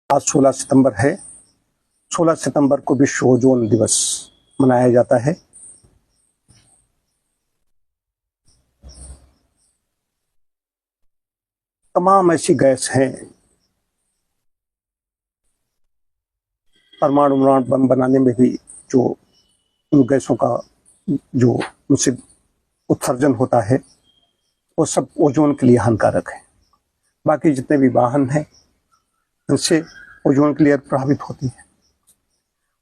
आज 16 सितंबर है। 16 सितंबर को विश्व ओजोन दिवस मनाया जाता है। तमाम ऐसी गैस हैं, परमाणु बम बनाने में भी जो उन गैसों का जो उनसे उत्सर्जन होता है वो सब ओजोन के लिए हानिकारक है। बाकी जितने भी वाहन हैं उनसे ओजोन की लेयर प्रभावित होती है।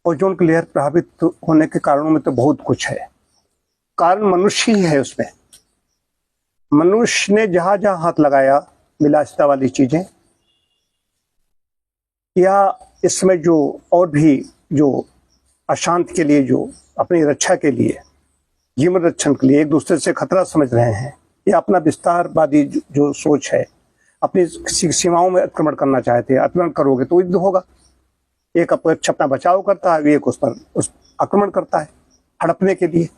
ओजोन की लेयर प्रभावित होने के कारणों में तो बहुत कुछ है। कारण मनुष्य ही है। उसमें मनुष्य ने जहां जहां हाथ लगाया विलासिता वाली चीजें, या इसमें जो और भी जो अशांति के लिए, जो अपनी रक्षा के लिए, जीवन रक्षण के लिए एक दूसरे से खतरा समझ रहे हैं, या अपना विस्तारवादी जो सोच है, अपनी सीमाओं में आक्रमण करना चाहते हैं। आक्रमण करोगे तो युद्ध होगा। एक अपना बचाव करता है, एक उस पर आक्रमण करता है हड़पने के लिए।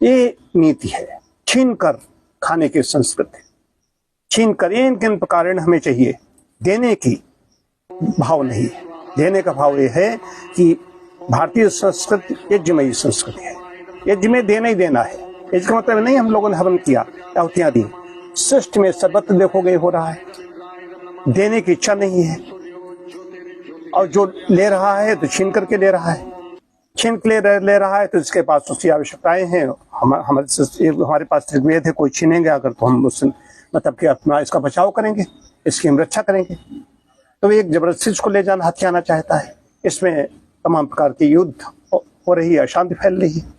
ये नीति है छीन कर खाने की संस्कृति। छीन कर किन प्रकार हमें चाहिए, देने की भाव नहीं। देने का भाव ये है कि भारतीय संस्कृति यज्ञमयी संस्कृति है। यज्ञ में देना ही देना है। इसका मतलब नहीं हम लोगों ने हवन किया, आहुतियां दी। सृष्टि में सर्वत्र देखोगे हो रहा है, देने की इच्छा नहीं है, और जो ले रहा है तो छीन करके ले रहा है। छीन के ले रहा है तो इसके पास उसकी आवश्यकताएं हैं। हमारे पास ऋग्वेद है, कोई छीनेंगे अगर तो हम उससे मतलब कि अपना इसका बचाव करेंगे, इसकी हम रक्षा करेंगे। तो एक जबरदस्ती इसको ले जाना, हथियाना चाहता है। इसमें तमाम प्रकार के युद्ध हो रही है, अशांति फैल रही है।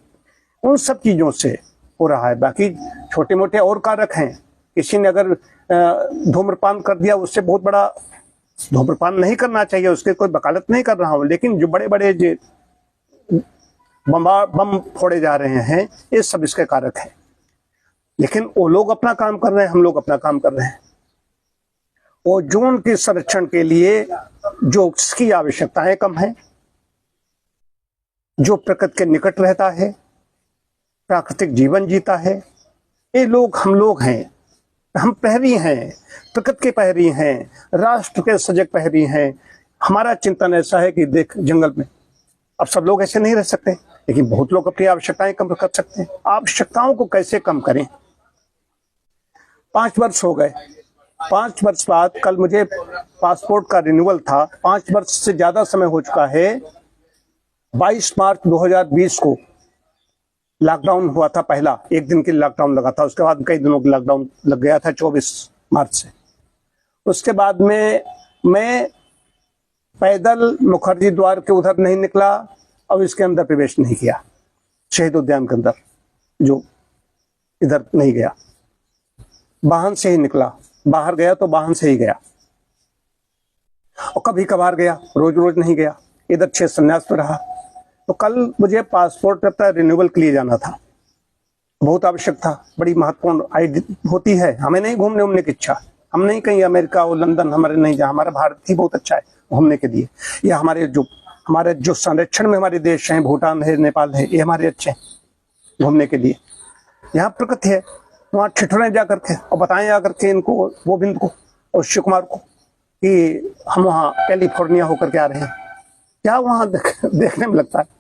उन सब चीजों से हो रहा है। बाकी छोटे मोटे और कारक हैं। किसी ने अगर धूम्रपान कर दिया, उससे बहुत बड़ा, धूम्रपान नहीं करना चाहिए, उसके कोई वकालत नहीं कर रहा हूं, लेकिन जो बड़े बड़े जो बम फोड़े जा रहे हैं ये सब इसके कारक हैं। लेकिन वो लोग अपना काम कर रहे हैं, हम लोग अपना काम कर रहे हैं। ओजोन के संरक्षण के लिए जो इसकी आवश्यकताएं कम है, जो प्रकृति के निकट रहता है, प्राकृतिक जीवन जीता है, ये लोग हम लोग हैं। हम प्रहरी हैं, प्रकृति के प्रहरी हैं, राष्ट्र के सजग प्रहरी हैं। हमारा चिंतन ऐसा है कि देख जंगल में अब सब लोग ऐसे नहीं रह सकते, लेकिन बहुत लोग अपनी आवश्यकताएं कम कर सकते हैं। आवश्यकताओं को कैसे कम करें। 5 वर्ष हो गए। 5 वर्ष बाद कल मुझे पासपोर्ट का रिन्यूअल था। 5 वर्ष से ज्यादा समय हो चुका है। 22 मार्च 2020 को लॉकडाउन हुआ था। पहला एक दिन के लॉकडाउन लगा था, उसके बाद कई दिनों का लॉकडाउन लग गया था 24 मार्च से। उसके बाद में मैं पैदल मुखर्जी द्वार के उधर नहीं निकला और इसके अंदर प्रवेश नहीं किया। शहीद उद्यान के अंदर जो इधर नहीं गया, वाहन से ही निकला। बाहर गया तो वाहन से ही गया, और कभी कभार गया, रोज रोज नहीं गया। इधर 6 संन्यास में रहा। तो कल मुझे पासपोर्ट अपना रिन्यूअल के लिए जाना था, बहुत आवश्यक था। बड़ी महत्वपूर्ण आईडी होती है। हमें नहीं घूमने की इच्छा, हम नहीं कहीं अमेरिका और लंदन हमारे नहीं जा। हमारा भारत ही बहुत अच्छा है घूमने के लिए। या हमारे जो संरक्षण में हमारे देश हैं, भूटान है, नेपाल है, ये हमारे अच्छे हैं घूमने के लिए। यहाँ प्रकृति है, वहाँ ठिठुरे जा करके और बताएं जा करके इनको, गोविंद को और शिव कुमार को, कि हम वहाँ कैलिफोर्निया होकर के आ रहे हैं। क्या वहाँ देखने में लगता है।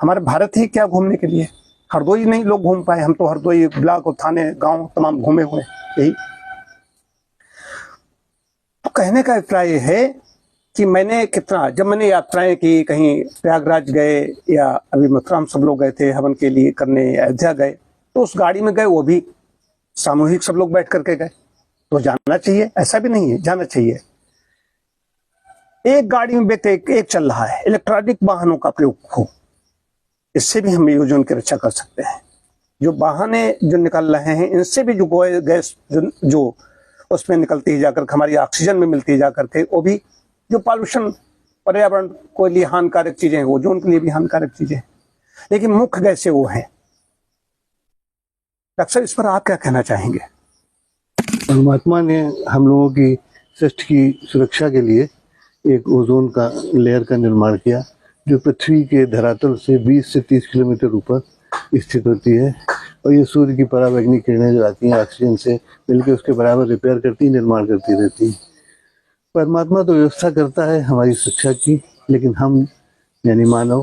हमारे भारत ही क्या घूमने के लिए। हरदोई नहीं लोग घूम पाए, हम तो हरदोई ब्लॉक और थाने गांव तमाम घूमे हुए। यही तो कहने का अभिप्राय है कि मैंने कितना, जब मैंने यात्राएं की, कहीं प्रयागराज गए या अभी मथुरा हम सब लोग गए थे हवन के लिए करने, अयोध्या गए, तो उस गाड़ी में गए, वो भी सामूहिक सब लोग बैठ करके गए। तो जाना चाहिए, ऐसा भी नहीं है, जाना चाहिए। एक गाड़ी में बैठे एक चल रहा है, इलेक्ट्रॉनिक वाहनों का प्रयोग हो, इससे भी हम ओजोन की रक्षा कर सकते हैं। जो वाहने जो निकल रहे हैं, इनसे भी जो गैस जो उसमें निकलती है जाकर, हमारी ऑक्सीजन में मिलती है जाकर के, वो भी जो पॉल्यूशन, पर्यावरण के लिए हानिकारक चीजें हैं, ओजोन के लिए भी हानिकारक चीजें हैं। लेकिन मुख्य गैसें वो हैं। अक्सर इस पर आप क्या कहना चाहेंगे। परमात्मा ने हम लोगों की सृष्टि की सुरक्षा के लिए एक ओजोन का लेयर का निर्माण किया, जो पृथ्वी के धरातल से 20 से 30 किलोमीटर ऊपर स्थित होती है। और ये सूर्य की पराबैंगनी किरणें जो आती हैं ऑक्सीजन से मिलकर उसके बराबर रिपेयर करती, निर्माण करती रहती हैं। परमात्मा तो व्यवस्था करता है हमारी शिक्षा की, लेकिन हम यानी मानव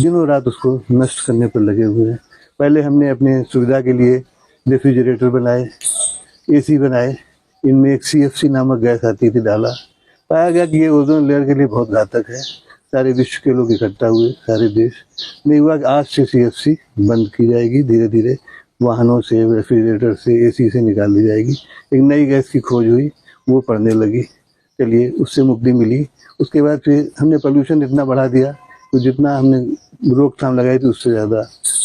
दिनों रात उसको नष्ट करने पर लगे हुए हैं। पहले हमने अपने सुविधा के लिए रेफ्रिजरेटर बनाए, एसी बनाए, इनमें एक CFC नामक गैस आती थी, डाला, पाया गया कि ये ओजोन लेयर के लिए बहुत घातक है। सारे विश्व के लोग इकट्ठा हुए, सारे देश नहीं हुआ कि आज से CFC बंद की जाएगी, धीरे धीरे वाहनों से, रेफ्रिजरेटर से, एसी से निकाल दी जाएगी। एक नई गैस की खोज हुई, वो पड़ने लगी, चलिए उससे मुक्ति मिली। उसके बाद फिर हमने पोल्यूशन इतना बढ़ा दिया तो जितना हमने रोकथाम लगाई थी उससे ज़्यादा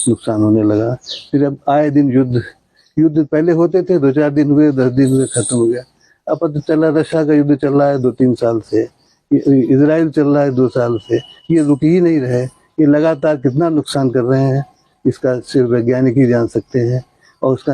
नुकसान होने लगा। फिर अब आए दिन युद्ध पहले होते थे, 2-4 दिन हुए, 10 दिन हुए, खत्म हो गया। अब पता चला रशिया का युद्ध चल रहा है 2-3 साल से, इजराइल चल रहा है 2 साल से, ये रुक ही नहीं रहे। ये लगातार कितना नुकसान कर रहे हैं इसका सिर्फ वैज्ञानिक ही जान सकते हैं, और उसका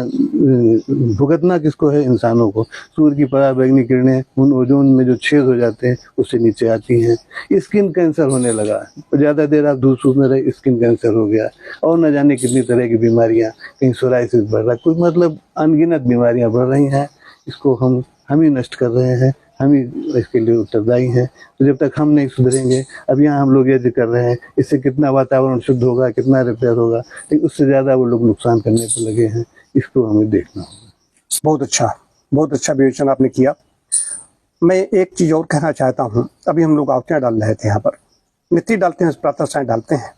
भुगतना किसको है? इंसानों को। सूर्य की पराबैंगनी किरणें उन ओजोन में जो छेद हो जाते हैं उससे नीचे आती हैं। स्किन कैंसर होने लगा, ज़्यादा देर आप धूप में रहे स्किन कैंसर हो गया, और न जाने कितनी तरह की बीमारियां, कहीं सोराइसिस बढ़ रहा, कुछ मतलब अनगिनत बीमारियां बढ़ रही हैं। इसको हम ही नष्ट कर रहे हैं, हम ही इसके लिए उत्तरदायी हैं। तो जब तक हम नहीं सुधरेंगे, अब यहाँ हम लोग यज्ञ कर रहे हैं, इससे कितना वातावरण शुद्ध होगा, कितना रिपेयर होगा, लेकिन उससे ज़्यादा वो लोग नुकसान करने पर लगे हैं। इसको हमें देखना होगा। बहुत अच्छा विवेचन आपने किया। मैं एक चीज और कहना चाहता हूँ। अभी हम लोग आहुतियाँ डाल रहे थे, यहाँ पर मिट्टी डालते हैं, प्रातः साय डालते हैं।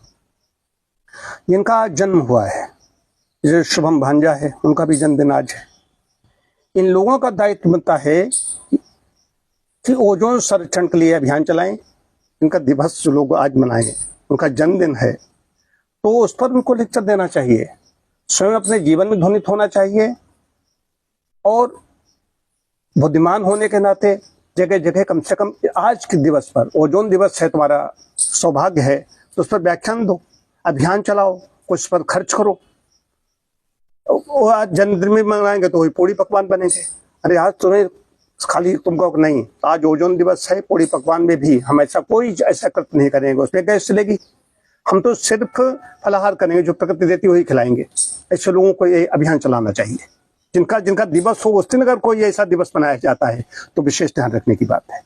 जिनका जन्म हुआ है, जैसे शुभम भांजा है, उनका भी जन्मदिन आज है। इन लोगों का दायित्व बनता है कि ओजोन संरक्षण के लिए अभियान चलाएं। इनका दिवस जो लोग आज मनाएं, उनका जन्मदिन है, तो उस पर उनको लेक्चर देना चाहिए, स्वयं अपने जीवन में ध्वनित होना चाहिए, और बुद्धिमान होने के नाते जगह जगह कम से कम आज के दिवस पर, ओजोन दिवस है, तुम्हारा सौभाग्य है, तो उस पर व्याख्यान दो, अभियान चलाओ, कुछ पर खर्च करो। वो आज जन्मदिन में मनाएंगे तो वही पूड़ी पकवान बनेंगे। अरे आज तुम्हें खाली तुमको नहीं, आज ओजोन दिवस है, पूड़ी पकवान में भी हम कोई ऐसा कृत्य नहीं करेंगे, उसमें गैस चलेगी। हम तो सिर्फ फलाहार करेंगे, जो प्रकृति देती है वही खिलाएंगे। ऐसे लोगों को ये अभियान चलाना चाहिए। जिनका दिवस हो, उस दिन अगर कोई ऐसा दिवस मनाया जाता है तो विशेष ध्यान रखने की बात है।